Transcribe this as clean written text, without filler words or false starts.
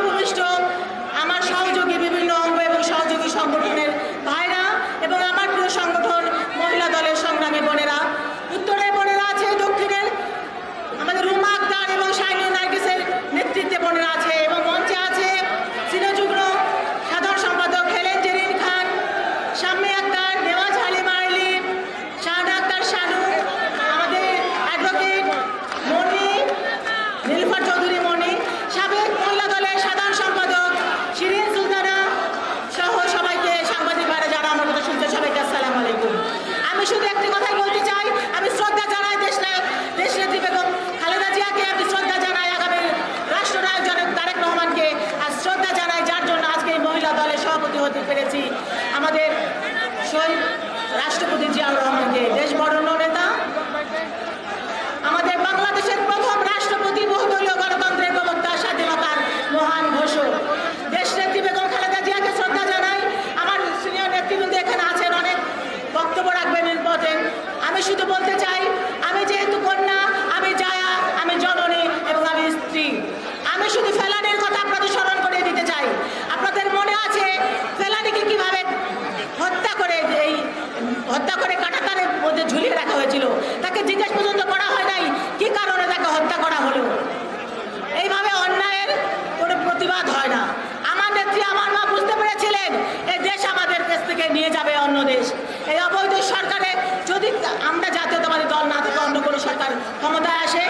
ভূমিষ্ঠ আমার সহযোগী বিভিন্ন অঙ্গ এবং সহযোগী সংগঠনের ভাইরা এবং আমার প্রিয় সংগঠন মহিলা দলের সংগ্রামী বোনেরা, উত্তরের বোনেরা আছে, দক্ষিণের আমাদের রুমা আক্তার এবং শাইনি নার্গিসের নেতৃত্বে বোনেরা আছে এবং মঞ্চে আছে সিনিয়র সাধারণ সম্পাদক হেলেন জেরিন খান, শাম্মী আক্তার, নেওয়াজ হালিমা আলী, শাহানা আক্তার শানু, আমাদের অ্যাডভোকেট মনি, নীলফার চৌধুরী মনি, সাবেক মহিলা দলের সাধারণ সম্পাদক শিরিন সুলতানা সহ সবাইকে, সাংবাদিক ভাইরা যারা আমার কথা শুনছে সবাইকে আসসালামু আলাইকুম। আমি শুধু একটি কথাই বলতে চাই, আমি শ্রদ্ধা জানাই দেশনেত্রী বেগম খালেদা জিয়াকে, আমি শ্রদ্ধা জানাই আগামী রাষ্ট্রনায়ক জনাব তারেক রহমানকে, আর শ্রদ্ধা জানাই যার জন্য আজকে এই মহিলা দলের সভাপতি হতে পেরেছি আমাদের শহীদ রাষ্ট্রপতি জিয়াউর রহমানকে। দেশ বরেণ্য নেতা, আমাদের বাংলাদেশের প্রথম রাষ্ট্রপতি, বহুদলীয় গণতন্ত্রের প্রবক্তা, স্বাধীনতার মহান ঘোষক দেশনেত্রী বেগম খালেদা জিয়াকে শ্রদ্ধা জানাই। আমার সিনিয়র নেতৃবৃন্দ এখানে আছেন, অনেক বক্তব্য রাখবেন ইম্পর্টেন্ট। আমি শুধু বলতে চাই, আমি যেহেতু কন্যা, আমি জায়া, আমি জননী এবং আমি স্ত্রী, আমি শুধু ফেলানির কথা আপনাদের স্মরণ করে দিতে চাই। আপনাদের মনে আছে ফেলানিকে কিভাবে হত্যা করে কাঁটাতারের মধ্যে ঝুলিয়ে রাখা হয়েছিল, তাকে জিজ্ঞেস পর্যন্ত করা হয় নাই কি কারণে তাকে হত্যা করা হলো। এইভাবে অন্যায়ের কোনো প্রতিবাদ হয় না। আমার নেত্রী, আমার মা বুঝতে পেরেছিলেন এই দেশ আমাদের কাছ থেকে নিয়ে যাবে অন্য দেশ। এই অবৈধ সরকারে যদি আমরা জাতীয়তাবাদী দল না থেকে অন্য কোনো সরকার ক্ষমতায় আসে,